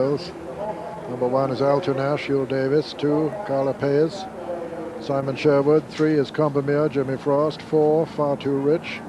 Number 1 is Altoona, Shield Davis. 2, Carla Payes, Simon Sherwood. 3 is Combermere, Jimmy Frost. 4, Far Too Rich,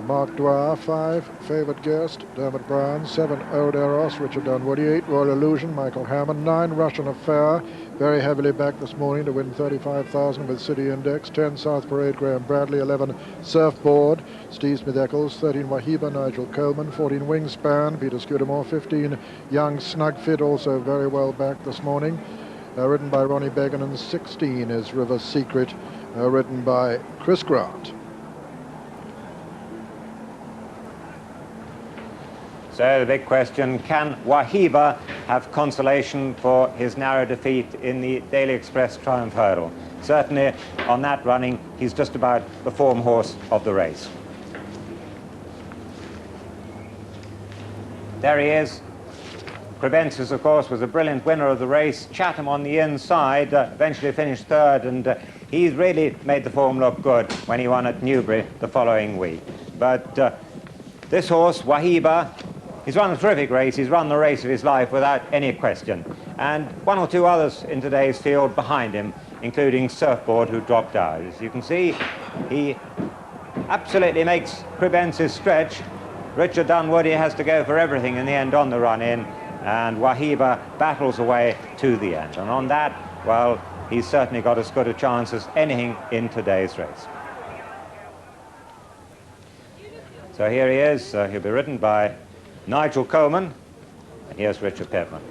Mark Dwyer. 5, Favoured Guest, Dermot Brown. 7, Old Eros, Richard Dunwoody. 8, Royal Illusion, Michael Hammond. 9, Russian Affair, very heavily back this morning to win 35,000 with City Index. 10, South Parade, Graham Bradley. 11, Surfboard, Steve Smith-Eccles. 13, Wahiba, Nigel Coleman. 14, Wingspan, Peter Scudamore. 15, Young Snugfit, also very well back this morning, ridden by Ronnie Began. And 16 is River Secret, ridden by Chris Grant. So the big question, can Wahiba have consolation for his narrow defeat in the Daily Express Triumph Hurdle? Certainly on that running, he's just about the form horse of the race. There he is. Crebensis, of course, was a brilliant winner of the race. Chatham on the inside, eventually finished third, and he's really made the form look good when he won at Newbury the following week. But this horse, Wahiba, he's run a terrific race. He's run the race of his life without any question. And 1 or 2 others in today's field behind him, including Surfboard, who dropped out. As you can see, he absolutely makes Crebensis stretch. Richard Dunwoody has to go for everything in the end on the run-in, and Wahiba battles away to the end. And on that, well, he's certainly got as good a chance as anything in today's race. So here he is. He'll be ridden by Nigel Coleman, and here's Richard Pepman.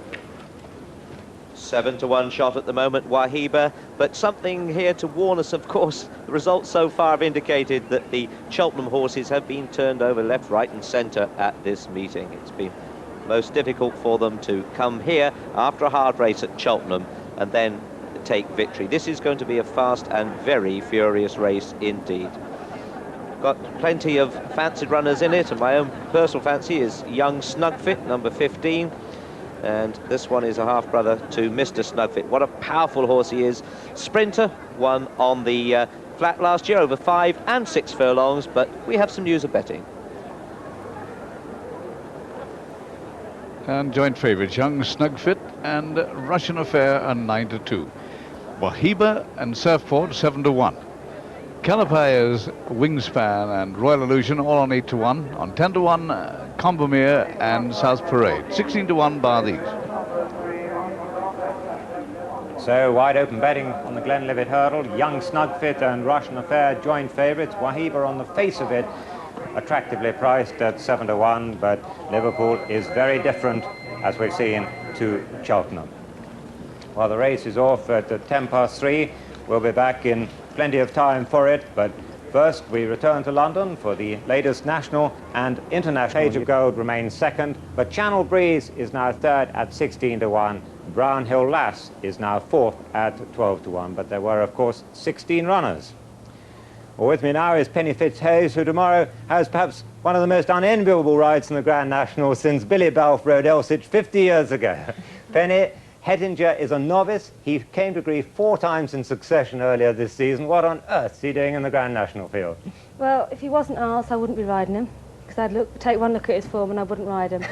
7-to-1 shot at the moment, Wahiba, but something here to warn us, of course. The results so far have indicated that the Cheltenham horses have been turned over left, right and centre at this meeting. It's been most difficult for them to come here after a hard race at Cheltenham and then take victory. This is going to be a fast and very furious race indeed. Got plenty of fancied runners in it, and my own personal fancy is Young Snugfit, number 15. And this one is a half-brother to Mr. Snugfit. What a powerful horse he is. Sprinter, won on the flat last year over 5 and 6 furlongs, but we have some news of betting. And joint favourites, Young Snugfit and Russian Affair are 9-2. Wahiba and Surfboard 7-1. Calipayers, Wingspan and Royal Illusion all on 8-1. On 10-1, Combermere and South Parade. 16-1 bar these. So wide open betting on the Glenlivet Hurdle. Young Snugfit and Russian Affair joint favourites. Wahiba on the face of it attractively priced at 7-1, but Liverpool is very different, as we've seen, to Cheltenham. Well, the race is off at 3:10. We'll be back in plenty of time for it, but first we return to London for the latest national and international. Page of Gold remains second, but Channel Breeze is now third at 16-1. Brownhill Lass is now fourth at 12-1, but there were, of course, 16 runners. Well, with me now is Penny Ffitch-Heyes, who tomorrow has perhaps one of the most unenviable rides in the Grand National since Billy Balfe rode Elsich 50 years ago. Penny, Hettinger is a novice. He came to grief 4 times in succession earlier this season. What on earth is he doing in the Grand National field? Well, if he wasn't ours, I wouldn't be riding him, because I'd take one look at his form and I wouldn't ride him.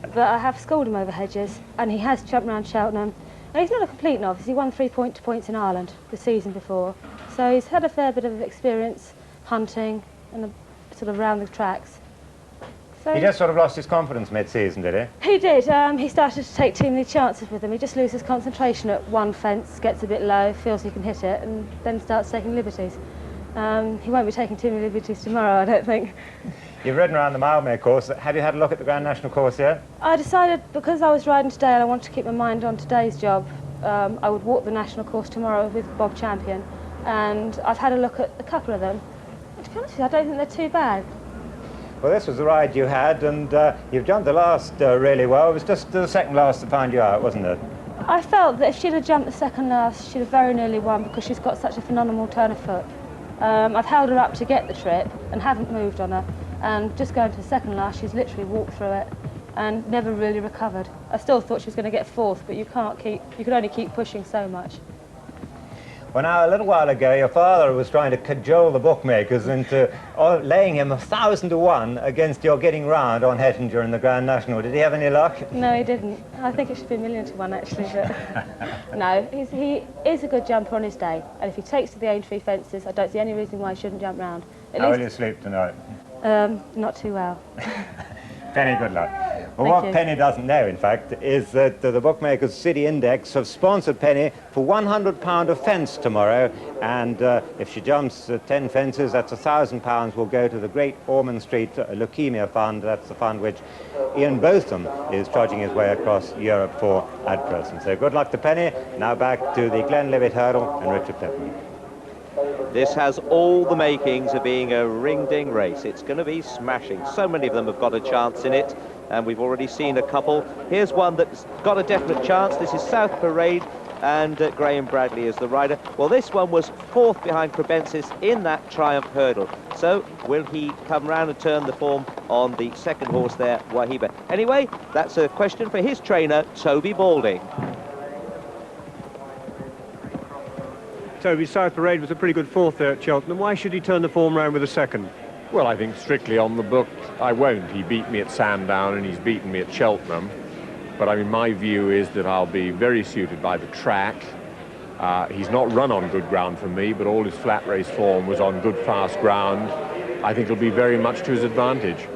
But I have schooled him over hedges, and he has jumped around Cheltenham. And he's not a complete novice. He won 3 points in Ireland the season before. So he's had a fair bit of experience hunting and sort of around the tracks. So He just sort of lost his confidence mid-season, did he? He did. He started to take too many chances with them. He just loses concentration at one fence, gets a bit low, feels he can hit it, and then starts taking liberties. He won't be taking too many liberties tomorrow, I don't think. You've ridden around the Mildmay course. Have you had a look at the Grand National course yet? I decided, because I was riding today and I wanted to keep my mind on today's job, I would walk the national course tomorrow with Bob Champion. And I've had a look at a couple of them. And to be honest with you, I don't think they're too bad. Well, this was the ride you had, and you've jumped the last really well. It was just the second last that found you out, wasn't it? I felt that if she'd have jumped the second last, she'd have very nearly won, because she's got such a phenomenal turn of foot. I've held her up to get the trip and haven't moved on her. And just going to the second last, she's literally walked through it and never really recovered. I still thought she was going to get fourth, but you can only keep pushing so much. Well, now, a little while ago, your father was trying to cajole the bookmakers into laying him 1,000 to 1 against your getting round on Hettinger in the Grand National. Did he have any luck? No, he didn't. I think it should be 1,000,000 to 1, actually, but no, he is a good jumper on his day, and if he takes to the Aintree fences, I don't see any reason why he shouldn't jump round. How will you sleep tonight? Not too well. Penny, good luck. Well, Thank what you. Penny doesn't know, in fact, is that the bookmakers City Index have sponsored Penny for £100 a fence tomorrow, and if she jumps 10 fences, that's £1,000 will go to the Great Ormond Street Leukemia Fund. That's the fund which Ian Botham is trudging his way across Europe for at present. So good luck to Penny. Now back to the Glenlivet hurdle and Richard Clifton. This has all the makings of being a ring-ding race. It's going to be smashing. So many of them have got a chance in it, and we've already seen a couple. Here's one that's got a definite chance. This is South Parade, and Graham Bradley is the rider. Well, this one was 4th behind Crebensis in that Triumph hurdle. So will he come round and turn the form on the second horse there, Wahiba? Anyway, that's a question for his trainer, Toby Balding. Toby, South Parade was a pretty good 4th there at Cheltenham. Why should he turn the form round with a 2nd? Well, I think strictly on the book, I won't. He beat me at Sandown and he's beaten me at Cheltenham. But I mean, my view is that I'll be very suited by the track. He's not run on good ground for me, but all his flat race form was on good, fast ground. I think it'll be very much to his advantage.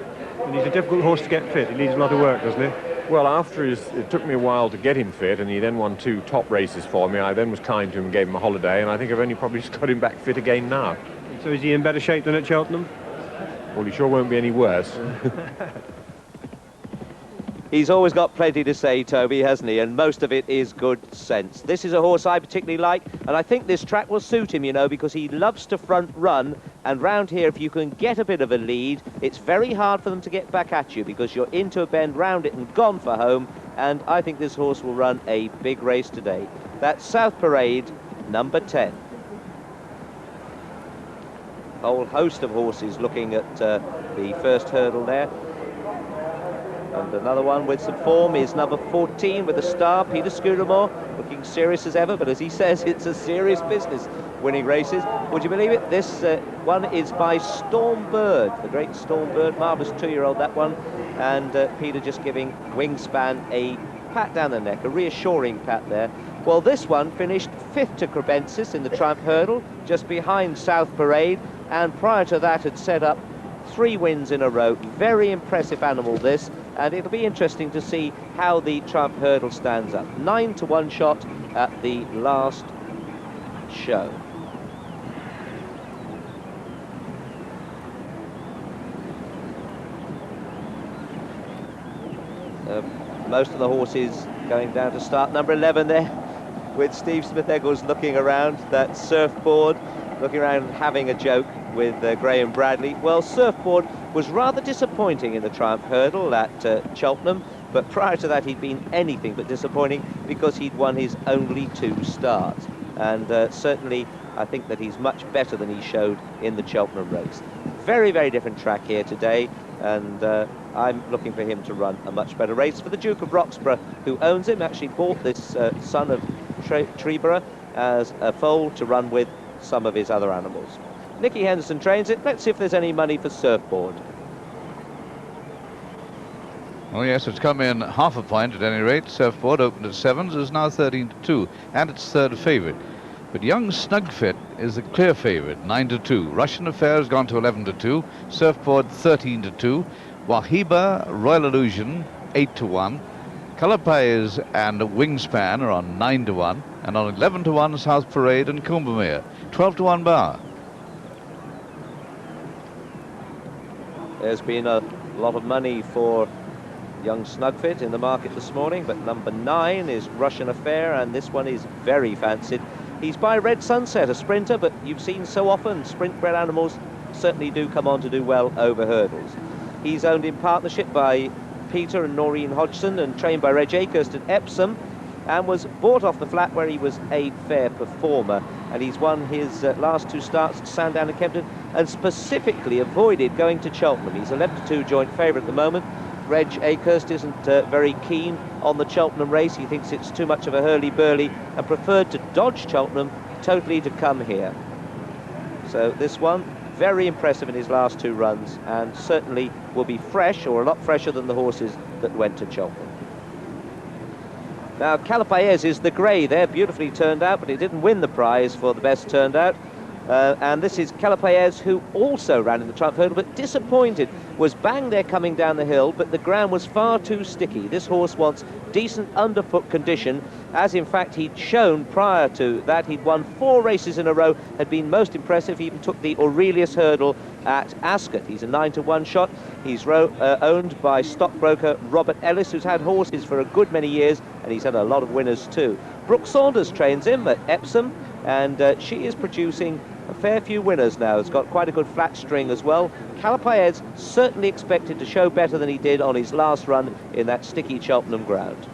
And he's a difficult horse to get fit. He needs a lot of work, doesn't he? Well, it took me a while to get him fit, and he then won 2 top races for me. I then was kind to him and gave him a holiday, and I think I've only probably just got him back fit again now. So is he in better shape than at Cheltenham? Well, he sure won't be any worse. He's always got plenty to say, Toby, hasn't he? And most of it is good sense. This is a horse I particularly like, and I think this track will suit him, you know, because he loves to front run. And round here, if you can get a bit of a lead, it's very hard for them to get back at you because you're into a bend, round it and gone for home. And I think this horse will run a big race today. That's South Parade, number 10. A whole host of horses looking at the first hurdle there. And another one with some form is number 14 with a star, Peter Scudamore, looking serious as ever, but as he says, it's a serious business winning races. Would you believe it? This one is by Stormbird, the great Stormbird, marvellous 2-year-old, that one. And Peter just giving Wingspan a pat down the neck, a reassuring pat there. Well, this one finished 5th to Crebensis in the Triumph hurdle, just behind South Parade, and prior to that had set up 3 wins in a row. Very impressive animal, this, and it'll be interesting to see how the Triumph hurdle stands up. 9 to 1 shot at the last show. Most of the horses going down to start number 11 there, with Steve Smith-Eccles looking around that surfboard, looking around having a joke with Graham Bradley. Well, Surfboard was rather disappointing in the Triumph hurdle at Cheltenham, but prior to that he'd been anything but disappointing because he'd won his only 2 starts. And certainly I think that he's much better than he showed in the Cheltenham race. Very, very different track here today, and I'm looking for him to run a much better race. For the Duke of Roxburgh, who owns him, actually bought this son of Treeborough as a foal to run with some of his other animals. Nicky Henderson trains it. Let's see if there's any money for Surfboard. Oh yes, it's come in half a point at any rate. Surfboard opened at 7s, is now 13 to 2, and it's 3rd favourite. But young Snugfit is the clear favourite, 9 to 2. Russian Affair has gone to 11 to 2. Surfboard 13 to 2. Wahiba, Royal Illusion 8 to 1. Colopays and Wingspan are on 9 to 1, and on 11 to 1 South Parade and Coombermere, 12 to 1 bar. There's been a lot of money for young Snugfit in the market this morning, but number 9 is Russian Affair, and this one is very fancied. He's by Red Sunset, a sprinter, but you've seen so often sprint-bred animals certainly do come on to do well over hurdles. He's owned in partnership by Peter and Noreen Hodgson and trained by Reg Akehurst at Epsom, and was bought off the flat where he was a fair performer. And he's won his last 2 starts at Sandown and Kempton, and specifically avoided going to Cheltenham. He's 11 to 2 joint favourite at the moment. Reg Akehurst isn't very keen on the Cheltenham race. He thinks it's too much of a hurly-burly and preferred to dodge Cheltenham totally to come here. So this one, very impressive in his last 2 runs, and certainly will be fresh, or a lot fresher than the horses that went to Cheltenham. Now, Calipayes is the grey there, beautifully turned out, but it didn't win the prize for the best turned out. And this is Calipayes, who also ran in the Triumph Hurdle, but disappointed. Was bang there coming down the hill, but the ground was far too sticky. This horse wants decent underfoot condition, as in fact he'd shown prior to that. He'd won 4 races in a row, had been most impressive. He even took the Aurelius Hurdle at Ascot. He's a 9-to-1 shot. He's owned by stockbroker Robert Ellis, who's had horses for a good many years, and he's had a lot of winners too. Brooke Saunders trains him at Epsom, and she is producing a fair few winners now. It's got quite a good flat string as well. Calipayes certainly expected to show better than he did on his last run in that sticky Cheltenham ground.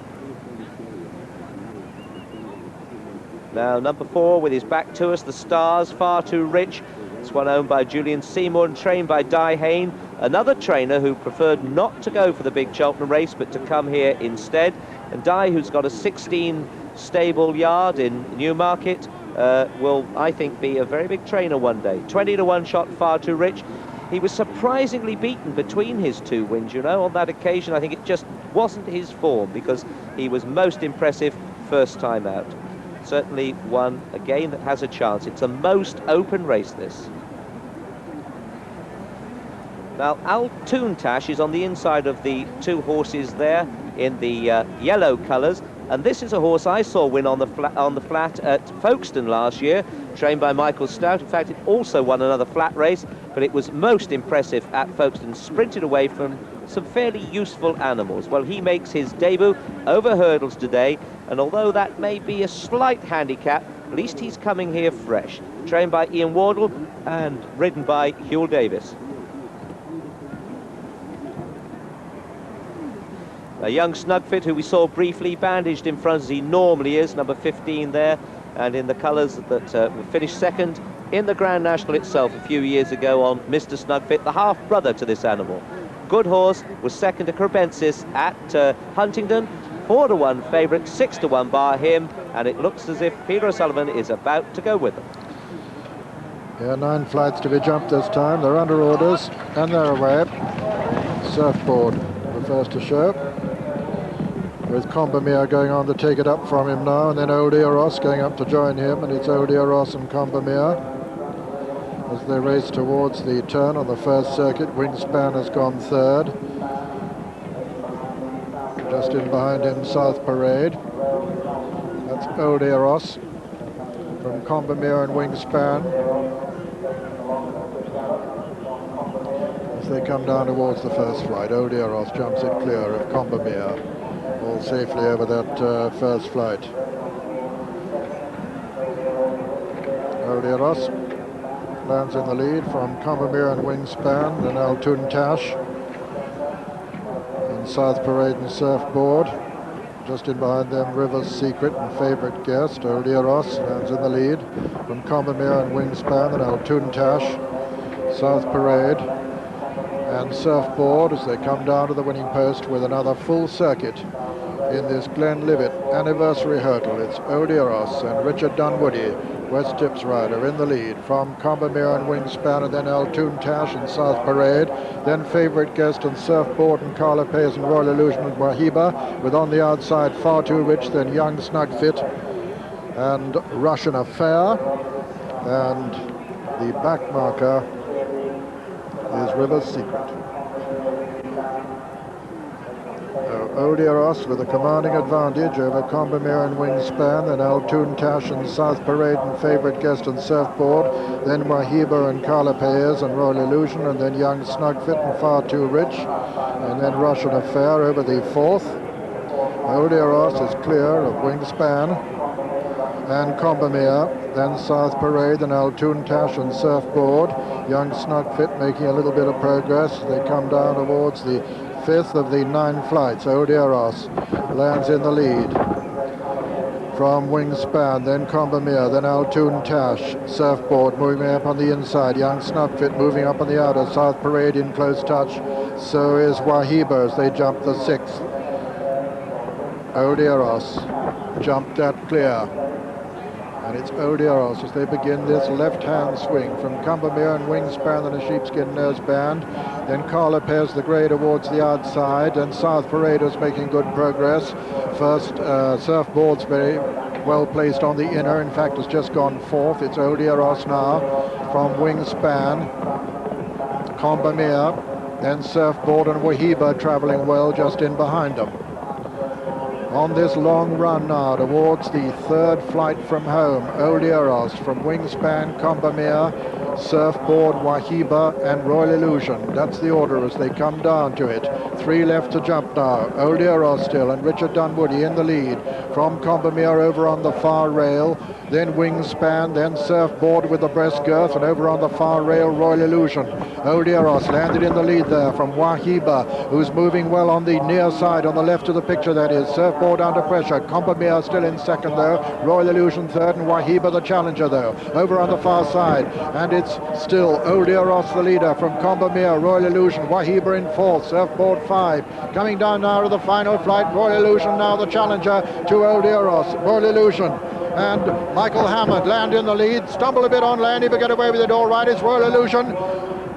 Now, number 4 with his back to us, the Stars, Far Too Rich. This one owned by Julian Seymour and trained by Di Hayne, another trainer who preferred not to go for the big Cheltenham race but to come here instead. And Di, who's got a 16 stable yard in Newmarket, will, I think, be a very big trainer one day. 20-to-1 shot, Far Too Rich. He was surprisingly beaten between his 2 wins, you know, on that occasion. I think it just wasn't his form, because he was most impressive first time out. Certainly one, again, that has a chance. It's a most open race, this. Now, Altoontash is on the inside of the 2 horses there in the yellow colours. And this is a horse I saw win on the flat at Folkestone last year, trained by Michael Stout. In fact, it also won another flat race, but it was most impressive at Folkestone, sprinted away from some fairly useful animals. Well, he makes his debut over hurdles today, and although that may be a slight handicap, at least he's coming here fresh. Trained by Ian Wardle and ridden by Hugh Davis. A young Snugfit, who we saw briefly bandaged in front as he normally is, number 15 there, and in the colours that finished second in the Grand National itself a few years ago on Mr. Snugfit, the half-brother to this animal. Good horse, was second to Crebensis at Huntingdon, 4-to-1 favourite, 6-to-1 bar him, and it looks as if Peter O'Sullivan is about to go with them. Yeah, 9 flights to be jumped this time. They're under orders, and they're away. Surfboard, the first to show, with Combemere going on to take it up from him now, and then Old Eros going up to join him, and it's Old Eros and Combemere as they race towards the turn on the first circuit. Wingspan has gone 3rd. Just in behind him, South Parade. That's Old Eros from Combemere and Wingspan as they come down towards the first flight. Old Eros jumps it clear of Combemere, all safely over that first flight. Old Eros lands in the lead from Combemere and Wingspan, then Altoontash and South Parade and Surfboard. Just in behind them, River's Secret and Favourite Guest. Old Eros lands in the lead from Combemere and Wingspan, and Altoontash, South Parade and Surfboard as they come down to the winning post with another full circuit in this Glenlivet anniversary hurdle. It's Old Eros and Richard Dunwoody, West Tips rider, in the lead from Combemere and Wingspan, and then Altoontash and South Parade, then Favourite Guest and Surfboard and Calipayes and Royal Illusion and Wahiba, with on the outside Far Too Rich, then Young Snugfit and Russian Affair, and the back marker is River's Secret. Old Eros with a commanding advantage over Combemere and Wingspan, then Altoontash and South Parade and Favourite Guest and Surfboard, then Wahiba and Calipayes and Royal Illusion, and then Young Snugfit and Far Too Rich, and then Russian Affair over the 4th. Old Eros is clear of Wingspan and Combemere, then South Parade and Altoontash and Surfboard. Young Snugfit making a little bit of progress. They come down towards the 5th of the 9 flights. Old Eros lands in the lead from Wingspan, then Combemere, then Altoontash, Surfboard moving up on the inside, Young Snugfit moving up on the outer, South Parade in close touch, so is Wahiba as they jump the 6th. Old Eros jumped that clear, And it's Odieros as they begin this left-hand swing from Combermere and Wingspan and a sheepskin noseband. Then Carla Pez the grey towards the outside, and South Parader's making good progress. First surfboard's very well placed on the inner, in fact has just gone fourth. It's Odieros now from Wingspan, Combermere, then Surfboard and Wahiba travelling well just in behind them. On this long run now towards the third flight from home, Odieros from Wingspan, Combermere, Surfboard, Wahiba and Royal Illusion. That's the order as they come down to it. 3 left to jump now. Odieros still and Richard Dunwoody in the lead. From Combermere over on the far rail, then Wingspan, then Surfboard with the breast girth, and over on the far rail, Royal Illusion. Odieros landed in the lead there from Wahiba, who's moving well on the near side, on the left of the picture that is. Surfboard under pressure. Combermere still in second though. Royal Illusion third, and Wahiba the challenger though. Over on the far side, and it's still Odieros the leader from Combermere, Royal Illusion, Wahiba in fourth, Surfboard 5. Coming down now to the final flight, Royal Illusion now the challenger to Odieros. Royal Illusion and Michael Hammond land in the lead, stumble a bit on landing but get away with it all right. It's Royal Illusion.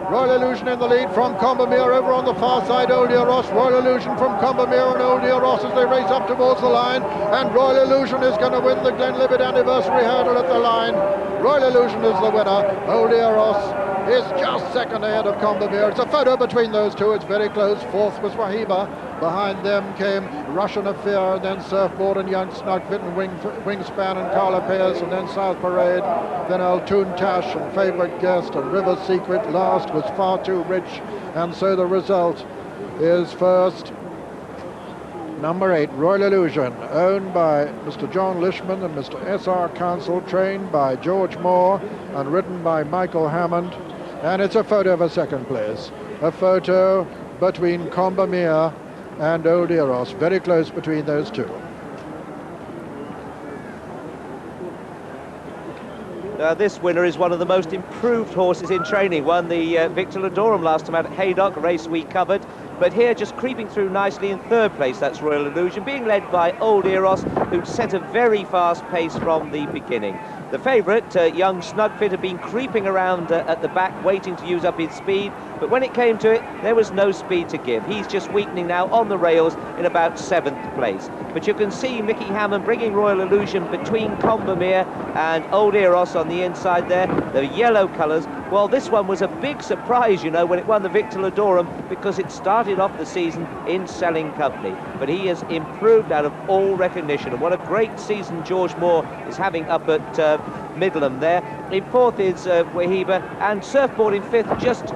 Royal Illusion in the lead from Combermere over on the far side, Odieros. Royal Illusion from Combermere and Odieros as they race up towards the line, and Royal Illusion is going to win the Glenlivet anniversary hurdle at the line. Royal Illusion is the winner. Odieros is just second ahead of Combermere. It's a photo between those two. It's very close. Fourth was Wahiba. Behind them came Russian Affair, and then Surfboard and Young Snugfit and Wingspan and Carla Pez, and then South Parade, then Altoon Tash and Favourite Guest, and River Secret last was Far Too Rich. And so the result is first, number 8, Royal Illusion, owned by Mr. John Lishman and Mr. S.R. Council, trained by George Moore and ridden by Michael Hammond. And it's a photo of a second place, a photo between Combermere and Odieros, very close between those two. This winner is one of the most improved horses in training. Won the Victor Ladorum last time out at Haydock, a race we covered. But here, just creeping through nicely in third place, that's Royal Illusion, being led by Odieros, who'd set a very fast pace from the beginning. The favourite, Young Snugfit, had been creeping around at the back, waiting to use up his speed, but when it came to it, there was no speed to give. He's just weakening now on the rails in about 7th place. But you can see Mickey Hammond bringing Royal Illusion between Combermere and Odieros on the inside there, the yellow colours. Well, this one was a big surprise, you know, when it won the Victor Ladorum, because it started off the season in selling company. But he has improved out of all recognition, and what a great season George Moore is having up at Middleham there. In fourth is Wahiba, and Surfboard in fifth, just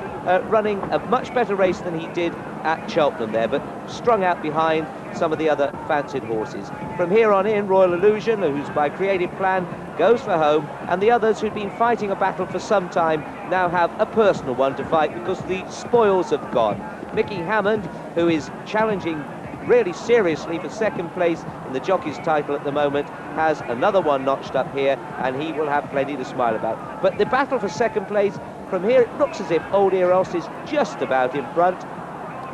running a much better race than he did at Cheltenham there, but strung out behind some of the other fancied horses. From here on in, Royal Illusion, who's by creative plan, goes for home, and the others who've been fighting a battle for some time now have a personal one to fight because the spoils have gone. Mickey Hammond, who is challenging really seriously for second place in the jockey's title at the moment, has another one notched up here, and he will have plenty to smile about. But the battle for second place, from here it looks as if Odieros is just about in front.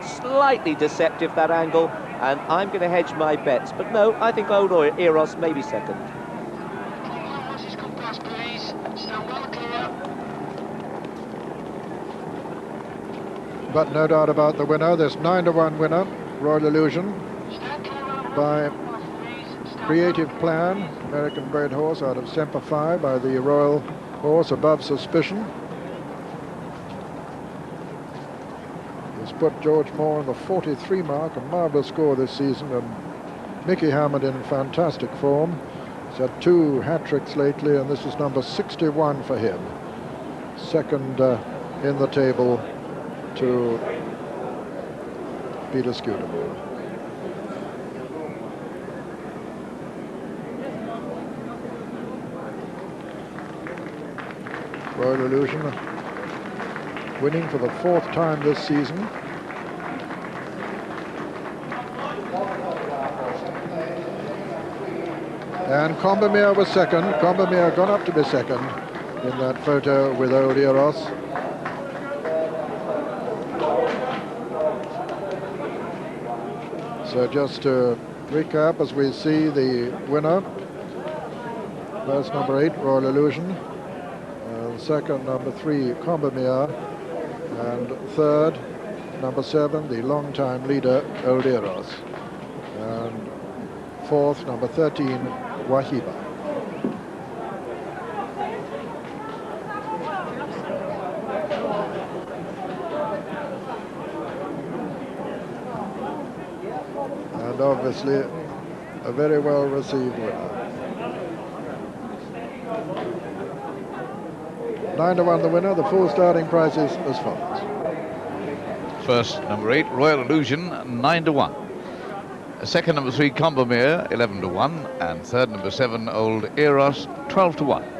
Slightly deceptive, that angle, and I'm going to hedge my bets, but no, I think Odieros may be second. But no doubt about the winner, this 9-to-1 winner, Royal Illusion, by creative plan, American bred horse out of Semper Fi, by the Royal horse Above Suspicion. He's put George Moore on the 43 mark, a marvellous score this season, and Mickey Hammond in fantastic form. He's had 2 hat-tricks lately, and this is number 61 for him. Second in the table to Peter Scudamore. Royal Illusion winning for the 4th time this season. And Combermere was second. Combermere gone up to be second in that photo with Odieros. So just to recap, as we see the winner, First, number 8, Royal Illusion. Second, number 3, Combemere. And third, number 7, the long-time leader, Old Eros. And fourth, number 13, Wahiba. And obviously, a very well received winner. 9-1 the winner. The full starting price is as follows. First, number 8, Royal Illusion, 9-1. Second, number 3, Combemere, 11-1. And third, number 7, Old Eros, 12-1.